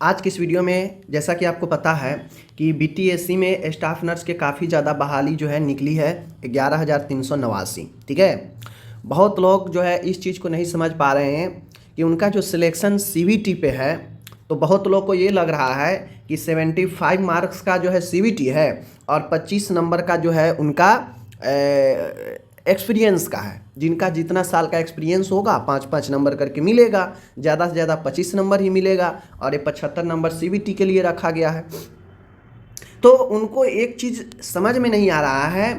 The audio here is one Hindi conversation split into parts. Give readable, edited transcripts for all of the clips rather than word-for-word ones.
आज की इस वीडियो में जैसा कि आपको पता है कि बीटीएससी में स्टाफ नर्स के काफ़ी ज़्यादा बहाली जो है निकली है 11,389। ठीक है। बहुत लोग जो है इस चीज़ को नहीं समझ पा रहे हैं कि उनका जो सिलेक्शन सीवीटी पे है, तो बहुत लोग को ये लग रहा है कि 75 मार्क्स का जो है सीवीटी है और 25 नंबर का जो है उनका एक्सपीरियंस का है। जिनका जितना साल का एक्सपीरियंस होगा 5-5 नंबर करके मिलेगा, ज़्यादा से ज़्यादा 25 नंबर ही मिलेगा और ये 75 नंबर सीवीटी के लिए रखा गया है। तो उनको एक चीज़ समझ में नहीं आ रहा है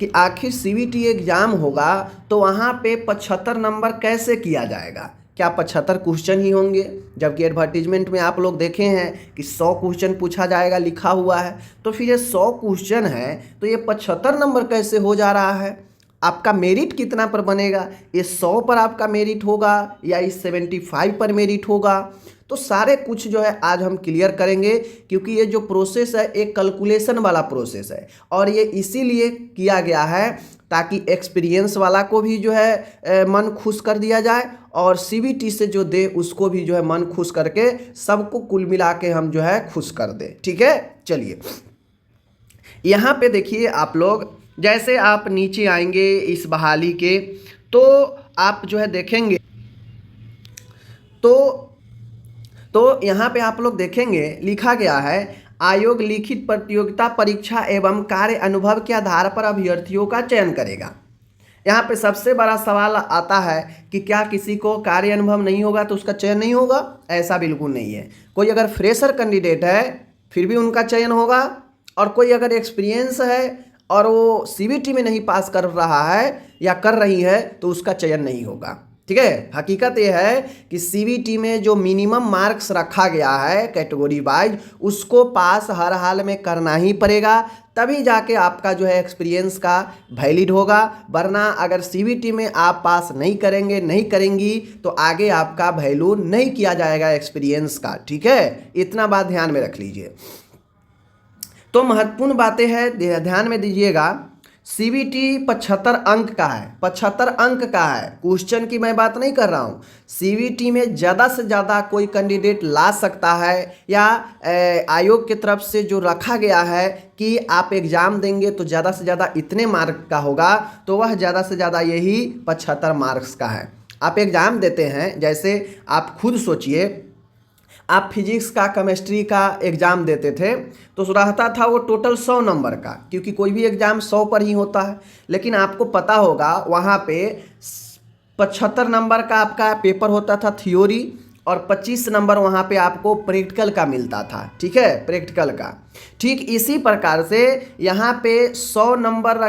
कि आखिर सीवीटी एग्ज़ाम होगा तो वहाँ पे 75 नंबर कैसे किया जाएगा। क्या 75 क्वेश्चन ही होंगे? जबकि एडवर्टीजमेंट में आप लोग देखे हैं कि 100 क्वेश्चन पूछा जाएगा, लिखा हुआ है। तो फिर ये 100 क्वेश्चन है तो ये 75 नंबर कैसे हो जा रहा है? आपका मेरिट कितना पर बनेगा? ये 100 पर आपका मेरिट होगा या इस 75 पर मेरिट होगा? तो सारे कुछ जो है आज हम क्लियर करेंगे, क्योंकि ये जो प्रोसेस है एक कैलकुलेशन वाला प्रोसेस है और ये इसीलिए किया गया है ताकि एक्सपीरियंस वाला को भी जो है मन खुश कर दिया जाए और सीवीटी से जो दे उसको भी जो है मन खुश करके सबको कुल मिला के हम जो है खुश कर दे। ठीक है, चलिए यहाँ पे देखिए आप लोग, जैसे आप नीचे आएंगे इस बहाली के तो आप जो है देखेंगे तो यहाँ पे आप लोग देखेंगे लिखा गया है आयोग लिखित प्रतियोगिता परीक्षा एवं कार्य अनुभव के आधार पर अभ्यर्थियों का चयन करेगा। यहाँ पे सबसे बड़ा सवाल आता है कि क्या किसी को कार्य अनुभव नहीं होगा तो उसका चयन नहीं होगा? ऐसा बिल्कुल नहीं है। कोई अगर फ्रेशर कैंडिडेट है फिर भी उनका चयन होगा, और कोई अगर एक्सपीरियंस है और वो सीवीटी में नहीं पास कर रहा है या कर रही है तो उसका चयन नहीं होगा। ठीक है, हकीकत ये है कि सीवीटी में जो मिनिमम मार्क्स रखा गया है कैटेगरी वाइज उसको पास हर हाल में करना ही पड़ेगा, तभी जाके आपका जो है एक्सपीरियंस का वैलिड होगा। वरना अगर सीवीटी में आप पास नहीं करेंगे, नहीं करेंगी तो आगे आपका वैल्यू नहीं किया जाएगा एक्सपीरियंस का। ठीक है, इतना बात ध्यान में रख लीजिए। तो महत्वपूर्ण बातें हैं, ध्यान में दीजिएगा। सीवीटी 75 अंक का है, 75 अंक का है। क्वेश्चन की मैं बात नहीं कर रहा हूँ। सीवीटी में ज़्यादा से ज़्यादा कोई कैंडिडेट ला सकता है या आयोग की तरफ से जो रखा गया है कि आप एग्ज़ाम देंगे तो ज़्यादा से ज़्यादा इतने मार्क का होगा, तो वह ज़्यादा से ज़्यादा यही 75 मार्क्स का है। आप एग्ज़ाम देते हैं, जैसे आप खुद सोचिए, आप फिजिक्स का केमिस्ट्री का एग्ज़ाम देते थे तो रहता था वो टोटल 100 नंबर का, क्योंकि कोई भी एग्ज़ाम 100 पर ही होता है। लेकिन आपको पता होगा वहाँ पे 75 नंबर का आपका पेपर होता था थ्योरी और 25 नंबर वहाँ पे आपको प्रैक्टिकल का मिलता था। ठीक है, प्रैक्टिकल का। ठीक इसी प्रकार से यहाँ पे 100 नंबर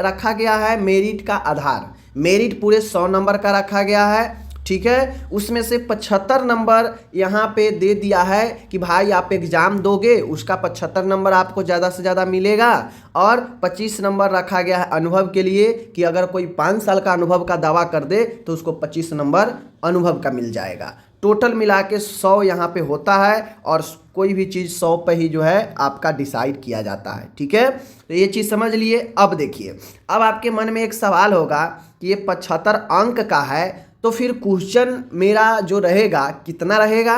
रखा गया है मेरिट का आधार। मेरिट पूरे 100 नंबर का रखा गया है। ठीक है, उसमें से 75 नंबर यहाँ पे दे दिया है कि भाई आप एग्ज़ाम दोगे उसका 75 नंबर आपको ज़्यादा से ज़्यादा मिलेगा, और 25 नंबर रखा गया है अनुभव के लिए कि अगर कोई 5 साल का अनुभव का दावा कर दे तो उसको 25 नंबर अनुभव का मिल जाएगा। टोटल मिला के 100 यहाँ पे होता है और कोई भी चीज़ 100 पे ही जो है आपका डिसाइड किया जाता है। ठीक है, तो ये चीज़ समझ लिए। अब देखिए, अब आपके मन में एक सवाल होगा कि ये 75 अंक का है तो फिर क्वेश्चन मेरा जो रहेगा कितना रहेगा,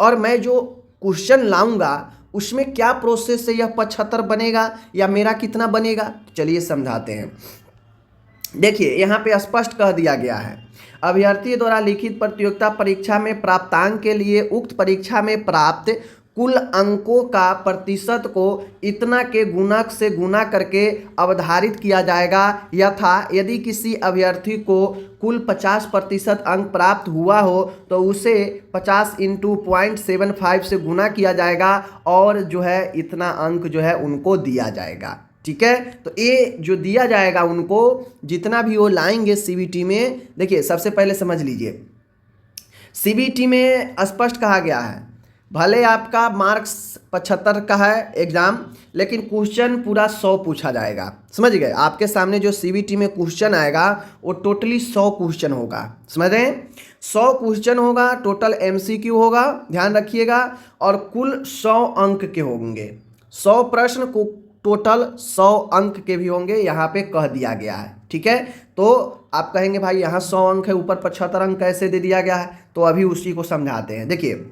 और मैं जो क्वेश्चन लाऊंगा उसमें क्या प्रोसेस से यह 75 बनेगा या मेरा कितना बनेगा? चलिए समझाते हैं। देखिए यहाँ पे स्पष्ट कह दिया गया है, अभ्यर्थी द्वारा लिखित प्रतियोगिता परीक्षा में प्राप्तांक के लिए उक्त परीक्षा में प्राप्त कुल अंकों का प्रतिशत को इतना के गुणक से गुना करके अवधारित किया जाएगा, यथा यदि किसी अभ्यर्थी को कुल 50% अंक प्राप्त हुआ हो तो उसे 50 इंटू 0.75 से गुना किया जाएगा और जो है इतना अंक जो है उनको दिया जाएगा। ठीक है, तो ये जो दिया जाएगा उनको जितना भी वो लाएंगे सीवीटी में, देखिए सबसे पहले समझ लीजिए, सीवीटी में स्पष्ट कहा गया है भले आपका मार्क्स 75 का है एग्ज़ाम, लेकिन क्वेश्चन पूरा 100 पूछा जाएगा। समझ गए? आपके सामने जो सीवीटी में क्वेश्चन आएगा वो टोटली 100 क्वेश्चन होगा। समझ रहे हैं? 100 क्वेश्चन होगा, टोटल एमसीक्यू होगा, ध्यान रखिएगा, और कुल 100 अंक के होंगे। 100 प्रश्न को टोटल 100 अंक के भी होंगे, यहाँ पे कह दिया गया है। ठीक है, तो आप कहेंगे भाई यहाँ 100 अंक है ऊपर 75 अंक कैसे दे दिया गया है? तो अभी उसी को समझाते हैं। देखिए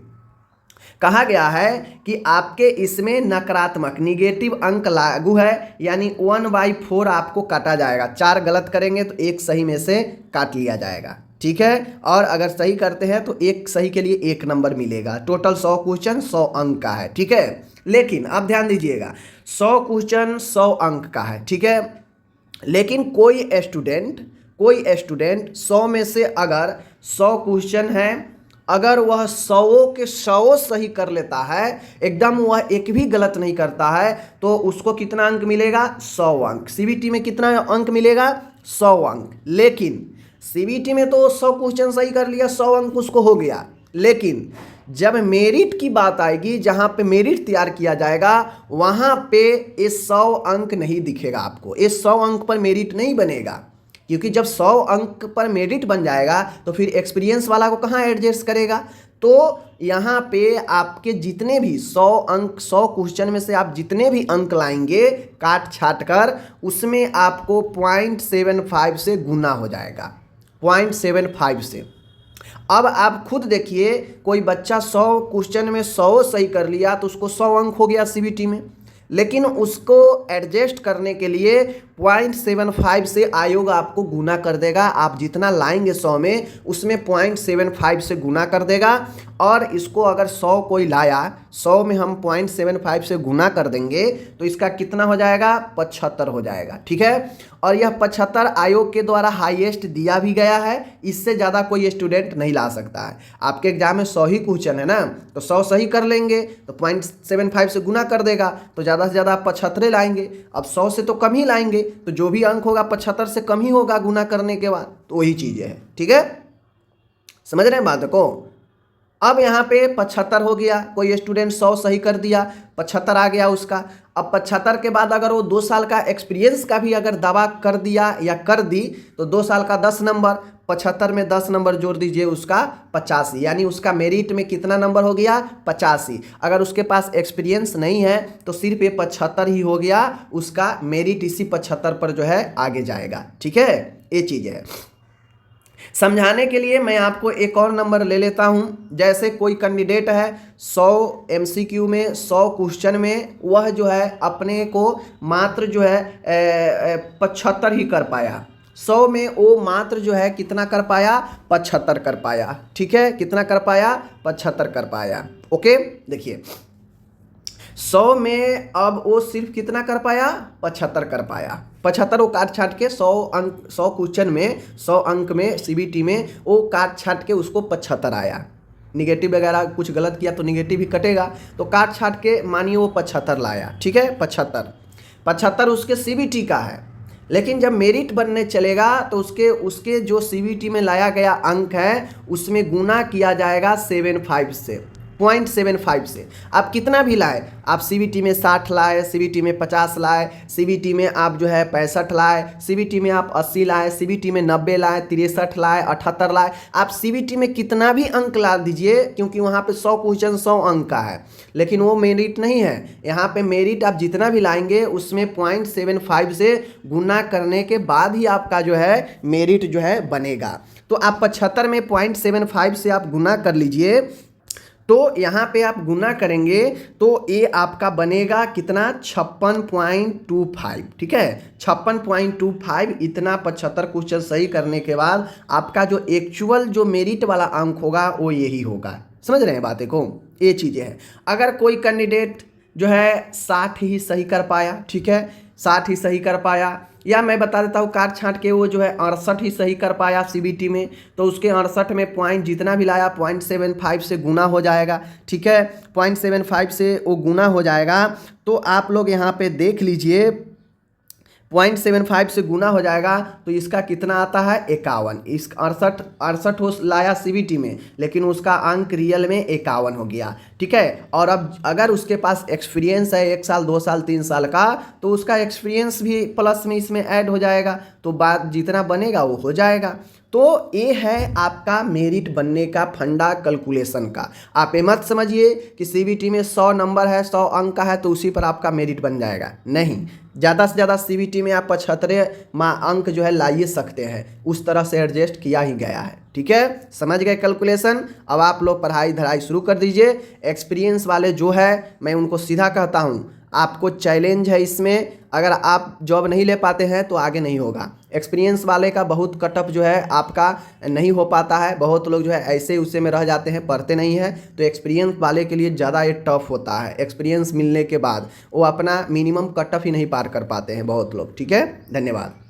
कहा गया है कि आपके इसमें नकारात्मक निगेटिव अंक लागू है, यानी 1/4 आपको काटा जाएगा। 4 गलत करेंगे तो 1 सही में से काट लिया जाएगा, ठीक है। और अगर सही करते हैं तो 1 सही के लिए 1 नंबर मिलेगा। टोटल 100 क्वेश्चन 100 अंक का है, ठीक है। लेकिन अब ध्यान दीजिएगा, 100 क्वेश्चन 100 अंक का है, ठीक है। लेकिन कोई स्टूडेंट 100 में से अगर 100 क्वेश्चन है, अगर वह 100 के 100 सही कर लेता है, एकदम वह एक भी गलत नहीं करता है, तो उसको कितना अंक मिलेगा? 100 अंक। सीबीटी में कितना अंक मिलेगा? 100 अंक। लेकिन सीबीटी में तो 100 क्वेश्चन सही कर लिया, 100 अंक उसको हो गया। लेकिन जब मेरिट की बात आएगी, जहां पे मेरिट तैयार किया जाएगा, वहां पे ये 100 अंक नहीं दिखेगा आपको। ये 100 अंक पर मेरिट नहीं बनेगा, क्योंकि जब 100 अंक पर मेरिट बन जाएगा तो फिर एक्सपीरियंस वाला को कहाँ एडजस्ट करेगा। तो यहाँ पे आपके जितने भी 100 अंक, 100 क्वेश्चन में से आप जितने भी अंक लाएंगे काट छाट कर, उसमें आपको 0.75 से गुना हो जाएगा, 0.75 से। अब आप खुद देखिए, कोई बच्चा 100 क्वेश्चन में 100 सही कर लिया तो उसको 100 अंक हो गया सीबीटी में। लेकिन उसको एडजस्ट करने के लिए 0.75 से आयोग आपको गुना कर देगा। आप जितना लाएंगे 100 में, उसमें 0.75 से गुना कर देगा। और इसको अगर 100 कोई लाया, 100 में हम 0.75 से गुना कर देंगे तो इसका कितना हो जाएगा? 75 हो जाएगा, ठीक है। और यह 75 आयोग के द्वारा हाईएस्ट दिया भी गया है। इससे ज़्यादा कोई स्टूडेंट नहीं ला सकता है। आपके एग्जाम में 100 ही क्वेश्चन है ना, तो 100 सही कर लेंगे तो 0.75 से गुना कर देगा, तो ज़्यादा से ज़्यादा आप 75 लाएंगे। अब 100 से तो कम ही लाएंगे, तो जो भी अंक होगा 75 से कम ही होगा गुना करने के बाद। तो वही चीज़ें हैं, ठीक है। समझ रहे हैं बात को। अब यहाँ पे 75 हो गया, कोई स्टूडेंट 100 सही कर दिया, 75 आ गया उसका। अब 75 के बाद अगर वो 2 साल का एक्सपीरियंस का भी अगर दावा कर दिया या कर दी, तो 2 साल का 10 नंबर, 75 में 10 नंबर जोड़ दीजिए, उसका 85, यानी उसका मेरिट में कितना नंबर हो गया? 85। अगर उसके पास एक्सपीरियंस नहीं है तो सिर्फ ये 75 ही हो गया, उसका मेरिट इसी 75 पर जो है आगे जाएगा, ठीक है। ये चीज़ है। समझाने के लिए मैं आपको एक और नंबर ले लेता हूं। जैसे कोई कैंडिडेट है 100 एमसीक्यू में, 100 क्वेश्चन में, वह जो है अपने को मात्र जो है 75 ही कर पाया। 100 में वो मात्र जो है कितना कर पाया? 75 कर पाया, ठीक है। कितना कर पाया? 75 कर पाया, ओके। देखिए 100 में अब वो सिर्फ कितना कर पाया? 75 कर पाया। 75 वो काट छाट के 100 अंक, 100 क्वेश्चन में, 100 अंक में सीबीटी में वो काट छाट के उसको 75 आया। निगेटिव वगैरह कुछ गलत किया तो निगेटिव ही कटेगा, तो काट छाट के मानिए वो 75 लाया, ठीक है। 75 उसके सीबीटी का है। लेकिन जब मेरिट बनने चलेगा तो उसके जो सीबीटी में लाया गया अंक है, उसमें गुना किया जाएगा 75 से, 0.75 से। आप कितना भी लाए, आप सीबीटी में 60 लाए, सीबीटी में 50 लाए, सीबीटी में आप जो है 65 लाए, सीबीटी में आप 80 लाए, सीबीटी में 90 लाए, 63 लाए, 78 लाए, आप सीबीटी में कितना भी अंक ला दीजिए, क्योंकि वहाँ पे 100 क्वेश्चन 100 अंक का है। लेकिन वो मेरिट नहीं है। यहाँ पे मेरिट आप जितना भी लाएंगे उसमें 0.75 से गुना करने के बाद ही आपका जो है मेरिट जो है बनेगा। तो आप 75 में 0.75 से आप गुना कर लीजिए, तो यहाँ पे आप गुना करेंगे तो ये आपका बनेगा कितना? 56.25, ठीक है। 56.25। इतना 75 क्वेश्चन सही करने के बाद आपका जो एक्चुअल जो मेरिट वाला अंक होगा वो यही होगा। समझ रहे हैं बातें को? ये चीज़ें हैं। अगर कोई कैंडिडेट जो है 60 ही सही कर पाया, ठीक है, 60 ही सही कर पाया, या मैं बता देता हूँ काट छाट के वो जो है 68 ही सही कर पाया सीबीटी में, तो उसके 68 में पॉइंट जितना भी लाया 0.75 से गुना हो जाएगा, ठीक है। 0.75 से वो गुना हो जाएगा। तो आप लोग यहाँ पे देख लीजिए, 0.75 से गुना हो जाएगा तो इसका कितना आता है? 51। इस 68 हो लाया सीबीटी में, लेकिन उसका अंक रियल में 51 हो गया, ठीक है। और अब अगर उसके पास एक्सपीरियंस है 1 साल 2 साल 3 साल का, तो उसका एक्सपीरियंस भी प्लस में इसमें ऐड हो जाएगा, तो बात जितना बनेगा वो हो जाएगा। तो ये है आपका मेरिट बनने का फंडा कैलकुलेशन का। आप ये मत समझिए कि सीबीटी में 100 नंबर है, 100 अंक का है तो उसी पर आपका मेरिट बन जाएगा, नहीं। ज़्यादा से ज़्यादा सीबीटी में आप 75 अंक जो है ला ही सकते हैं, उस तरह से एडजस्ट किया ही गया है। ठीक है, समझ गए कैलकुलेशन। अब आप लोग पढ़ाई धड़ाई शुरू कर दीजिए। एक्सपीरियंस वाले जो है मैं उनको सीधा कहता हूँ, आपको चैलेंज है इसमें, अगर आप जॉब नहीं ले पाते हैं तो आगे नहीं होगा। एक्सपीरियंस वाले का बहुत कटअप जो है आपका नहीं हो पाता है, बहुत लोग जो है ऐसे उसे में रह जाते हैं, पढ़ते नहीं हैं। तो एक्सपीरियंस वाले के लिए ज़्यादा ये टफ होता है, एक्सपीरियंस मिलने के बाद वो अपना मिनिमम कटअप ही नहीं पार कर पाते हैं बहुत लोग। ठीक है, धन्यवाद।